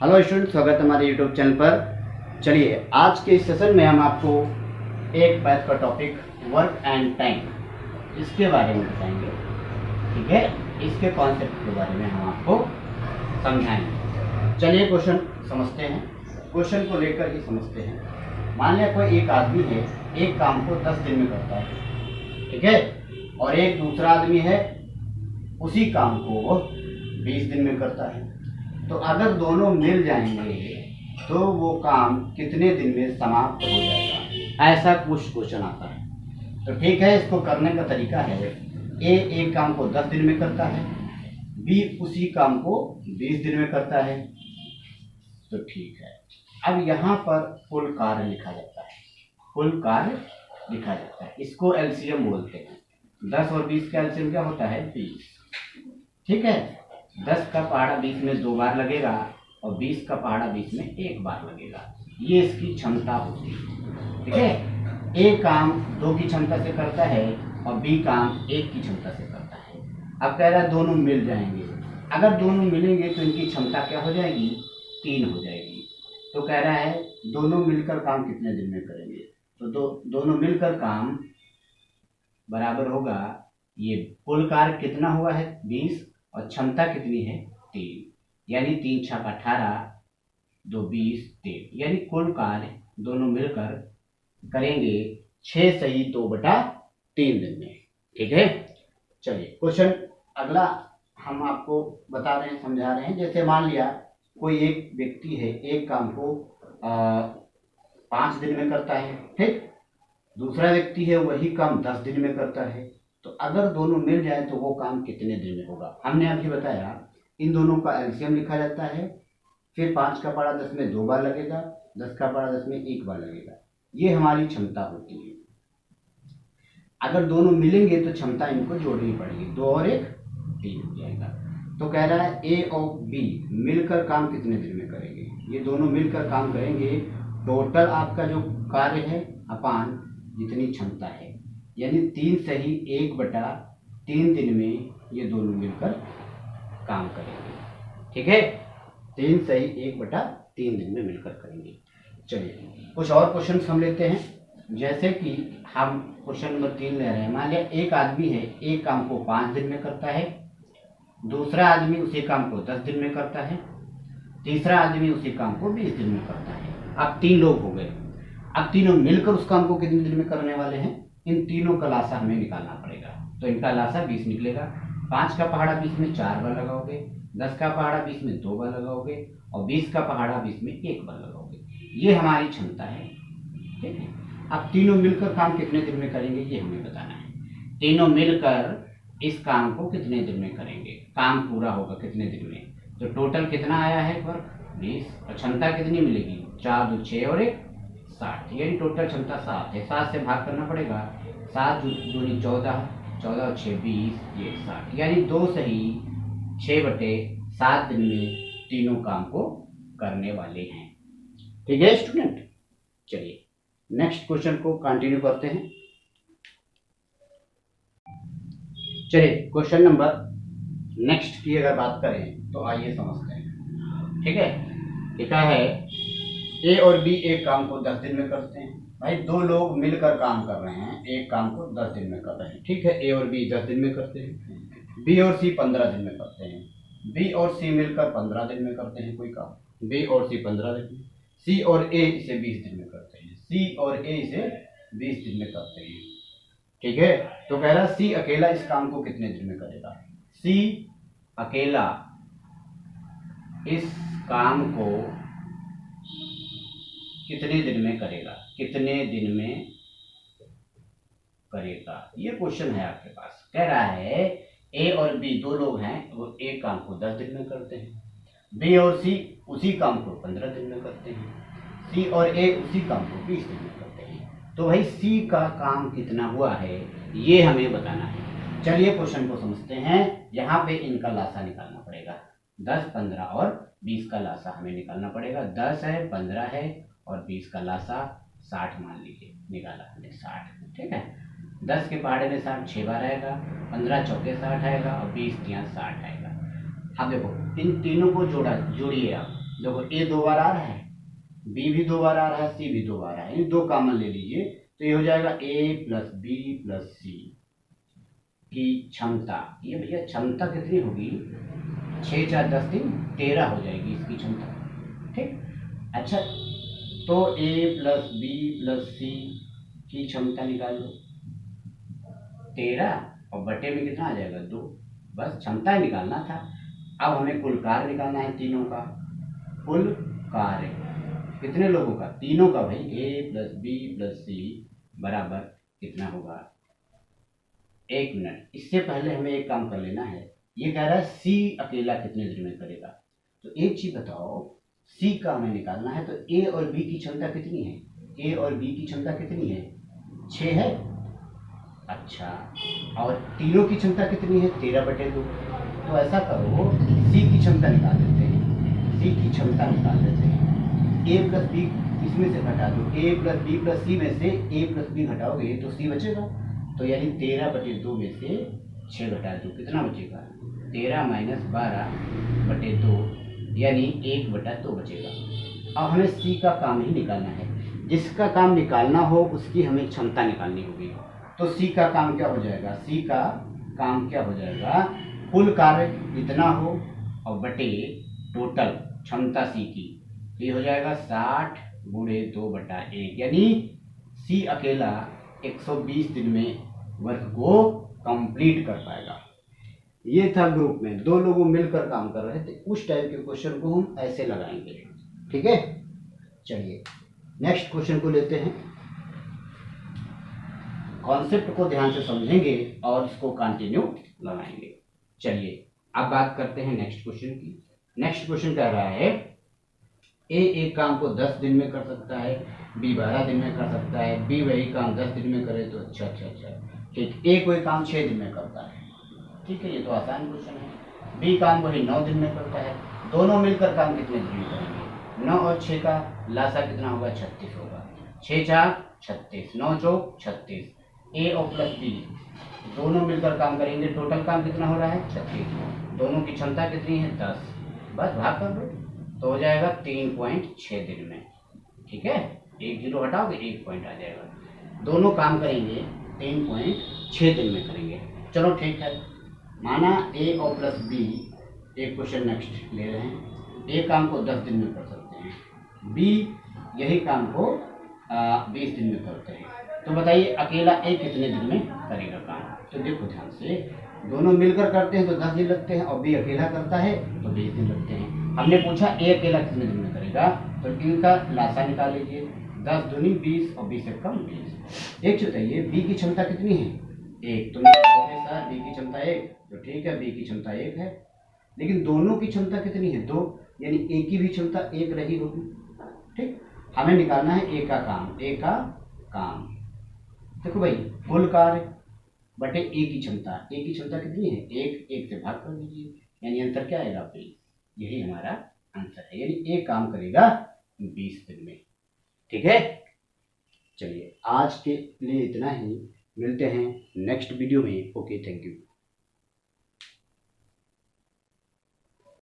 Hello student, स्वागत है हमारे यूट्यूब चैनल पर। चलिए, आज के इस सेशन में हम आपको एक मैथ का टॉपिक वर्क एंड टाइम इसके बारे में बताएंगे। ठीक है, इसके कॉन्सेप्ट के बारे में हम आपको समझाएंगे। चलिए क्वेश्चन समझते हैं। क्वेश्चन को लेकर ही समझते हैं। मान लिया कोई एक आदमी है, एक काम को 10 दिन में करता है, ठीक है, और एक दूसरा आदमी है, उसी काम को वो 20 दिन में करता है। तो अगर दोनों मिल जाएंगे तो वो काम कितने दिन में समाप्त हो जाएगा, ऐसा कुछ क्वेश्चन आता है। तो ठीक है, इसको करने का तरीका है, ए एक काम को 10 दिन में करता है, बी उसी काम को 20 दिन में करता है। तो ठीक है, अब यहाँ पर कुल कार्य लिखा जाता है। कुल कार्य लिखा जाता है, इसको एलसीएम बोलते हैं। 10 और 20 का एलसीएम क्या होता है? 20। ठीक है, 10 का पहाड़ा 20 में 2 बार लगेगा और 20 का पहाड़ा 20 में 1 बार लगेगा। ये इसकी क्षमता होती है। ठीक है, ए काम 2 की क्षमता से करता है और बी काम 1 की क्षमता से करता है। अब कह रहा है दोनों मिल जाएंगे। अगर दोनों मिलेंगे तो इनकी क्षमता क्या हो जाएगी? 3 हो जाएगी। तो कह रहा है दोनों मिलकर काम कितने दिन में करेंगे? तो दोनों मिलकर काम बराबर होगा, ये कुल कार्य कितना हुआ है? 20 और क्षमता कितनी है? 3, यानी 3 छक 18, 2 20 3, यानी कुल कार्य दोनों मिलकर करेंगे 6 सही 2/3 दिन में। ठीक है, चलिए क्वेश्चन अगला हम आपको बता रहे हैं, समझा रहे हैं। जैसे मान लिया कोई एक व्यक्ति है, एक काम को 5 दिन में करता है, ठीक। दूसरा व्यक्ति है, वही काम 10 दिन में करता है। तो अगर दोनों मिल जाए तो वो काम कितने दिन में होगा? हमने अभी बताया इन दोनों का एलसीएम लिखा जाता है। फिर 5 का पहाड़ा 10 में 2 बार लगेगा, 10 का पहाड़ा 10 में 1 बार लगेगा। ये हमारी क्षमता होती है। अगर दोनों मिलेंगे तो क्षमता इनको जोड़नी पड़ेगी, 2 और 1 3 हो जाएगा। तो कह रहा है ए और बी मिलकर काम कितने दिन में करेंगे? ये दोनों मिलकर काम करेंगे, टोटल आपका जो कार्य है अपान जितनी क्षमता है, यानी 3 सही 1/3 दिन में ये दोनों मिलकर काम करेंगे। ठीक है, 3 सही 1/3 दिन में मिलकर करेंगे। चलिए कुछ और क्वेश्चन हम लेते हैं। जैसे कि हम क्वेश्चन नंबर 3 ले रहे हैं। मान लिया एक आदमी है, एक काम को 5 दिन में करता है, दूसरा आदमी उसी काम को 10 दिन में करता है, तीसरा आदमी उसी काम को 20 दिन में करता है। अब 3 लोग हो गए। अब तीनों मिलकर उस काम को कितने दिन में करने वाले हैं? इन तीनों का लासा हमें निकालना पड़ेगा। तो इनका लासा 20 निकलेगा। 5 का पहाड़ा 20 में 4 बार लगाओगे, 10 का पहाड़ा 20 में 2 बार लगाओगे और 20 का पहाड़ा 20 में 1 बार लगाओगे। ये हमारी क्षमता है। ठीक है, अब तीनों मिलकर काम कितने दिन में करेंगे ये हमें बताना है। तीनों मिलकर इस काम को कितने दिन में करेंगे? काम पूरा होगा कितने दिन में? तो टोटल कितना आया है वर्क? 20। और क्षमता कितनी मिलेगी? 4 2 6 और 1 60, यानी टोटल क्षमता 7 है। 7 से भाग करना पड़ेगा, 7 दूनी 14, 14 और 6 20, ये 60, यानी 2 सही 6/7 दिन में तीनों काम को करने वाले हैं। ठीक है स्टूडेंट, चलिए नेक्स्ट क्वेश्चन को कंटिन्यू करते हैं। चलिए क्वेश्चन नंबर नेक्स्ट की अगर बात करें तो आइए समझते हैं। ठीक है, लिखा है ए और बी एक काम को 10 दिन में करते हैं। भाई 2 लोग मिलकर काम कर रहे हैं, एक काम को 10 दिन में कर रहे हैं। ठीक है, ए और बी 10 दिन में करते हैं, बी और सी 15 दिन में करते हैं, बी और सी मिलकर 15 दिन में करते हैं कोई काम, बी और सी 15 दिन में, सी और ए इसे 20 दिन में करते हैं, सी और ए इसे 20 दिन में करते हैं। ठीक है, तो कह रहा सी अकेला इस काम को कितने दिन में करेगा? सी अकेला इस काम को कितने दिन में करेगा? कितने दिन में करेगा, ये क्वेश्चन है आपके पास। कह रहा है ए और बी 2 लोग हैं, वो एक काम को 10 दिन में करते हैं, बी और सी उसी काम को 15 दिन में करते हैं, सी और ए उसी काम को 20 दिन में करते हैं। तो भाई सी का काम कितना हुआ है ये हमें बताना है। चलिए क्वेश्चन को समझते हैं। यहाँ पे इनका लासा निकालना पड़ेगा। 10 15 और 20 का लासा हमें निकालना पड़ेगा। 10 है, 15 है और 20 का लासा 60 मान लीजिए, निकाला हमने 60। ठीक है, 10 के पहाड़े में 60 6 बार आएगा, 15 चौके 60 आएगा और 20 यहाँ 60 आएगा। अब देखो इन तीनों को जोड़िए आप। देखो ए 2 बार आ रहा है, बी भी 2 बार आ रहा है, सी भी 2 बार आ रहा है, यानी 2 कॉमन ले लीजिए तो ये हो जाएगा ए प्लस बी प्लस सी की क्षमता। ये भैया क्षमता कितनी होगी, 6 4 10 3 13 हो जाएगी इसकी क्षमता। ठीक, अच्छा तो ए प्लस बी प्लस सी की क्षमता निकाल लो, 13 और बटे में कितना आ जाएगा 2, बस क्षमता ही निकालना था। अब हमें कुल कार्य निकालना है तीनों का, कुल कार्य कितने लोगों का, तीनों का भाई, ए प्लस बी प्लस सी बराबर कितना होगा। एक मिनट, इससे पहले हमें एक काम कर लेना है, ये कह रहा है सी अकेला कितने दिन में करेगा, तो एक चीज बताओ, सी का हमें निकालना है तो ए और बी की क्षमता कितनी है, ए और बी की क्षमता कितनी है, 6 है। अच्छा, और तीनों की क्षमता कितनी है, 13/2। तो ऐसा करो, सी की क्षमता निकाल देते हैं, सी की क्षमता निकाल देते हैं, ए प्लस बी इसमें से घटा दो, ए प्लस बी प्लस सी में से ए प्लस बी घटाओगे तो सी बचेगा, तो यानी 13/2 में से 6 घटा दो, कितना बचेगा, 13 माइनस 12/2 यानी 1/2 बचेगा। अब हमें सी का काम ही निकालना है, जिसका काम निकालना हो उसकी हमें क्षमता निकालनी होगी। तो सी का काम क्या हो जाएगा, सी का काम क्या हो जाएगा, कुल कार्य जितना हो और बटे टोटल क्षमता सी की, ये हो जाएगा 60 गुणे 2/1, यानी सी अकेला 120 दिन में वर्क को कंप्लीट कर पाएगा। ये था ग्रुप में 2 लोग मिलकर काम कर रहे थे, उस टाइप के क्वेश्चन को हम ऐसे लगाएंगे। ठीक है, चलिए नेक्स्ट क्वेश्चन को लेते हैं। कॉन्सेप्ट को ध्यान से समझेंगे और इसको कंटिन्यू लगाएंगे। चलिए अब बात करते हैं नेक्स्ट क्वेश्चन की। नेक्स्ट क्वेश्चन कह रहा है ए एक काम को 10 दिन में कर सकता है, बी 12 दिन में कर सकता है, बी वही काम 10 दिन में करे तो अच्छा ठीक, ए कोई काम 6 दिन में करता है। ठीक है, ये तो आसान क्वेश्चन है। बी काम वही 9 दिन में करता है, दोनों मिलकर काम कितने दिन में करेंगे, 9 और 6 का लासा कितना होगा, 36 होगा, 6 4 36, 9 चौक 36, ए और प्लस बी दोनों मिलकर काम करेंगे, टोटल काम कितना हो रहा है 36, दोनों की क्षमता कितनी है 10, बस भाग कर दो तो हो जाएगा 3.6 दिन में। ठीक है, 1 0 हटाओगे 1 पॉइंट आ जाएगा, दोनों काम करेंगे 3.6 दिन में करेंगे। चलो ठीक है, माना ए और प्लस बी, एक क्वेश्चन नेक्स्ट ले रहे हैं, ए काम को 10 दिन में कर सकते हैं, बी यही काम को 20 दिन में करते हैं, तो बताइए अकेला ए कितने दिन में करेगा काम। तो देखो ध्यान से, दोनों मिलकर करते हैं तो 10 दिन लगते हैं और बी अकेला करता है तो 20 दिन लगते हैं। हमने पूछा ए अकेला कितने दिन में करेगा, तो इनका लासा निकाल लीजिए, 10 दूनी 20 और 20 से कम 20। एक बताइए बी की क्षमता कितनी है, 1, तो सर बी की क्षमता 1, तो ठीक है बी की क्षमता 1 है, लेकिन दोनों की क्षमता कितनी है 2, यानी ए की भी क्षमता 1 रही होगी। ठीक, हमें निकालना है ए का काम, ए का काम देखो भाई, कुल कार्य बटे ए की क्षमता, ए की क्षमता कितनी है 1, 1 से भाग कर दीजिए, यानी अंतर क्या आएगा 20, यही हमारा आंसर है, यानी ए काम करेगा 20 दिन में। ठीक है, चलिए आज के लिए इतना ही, मिलते हैं नेक्स्ट वीडियो में। Okay, thank you.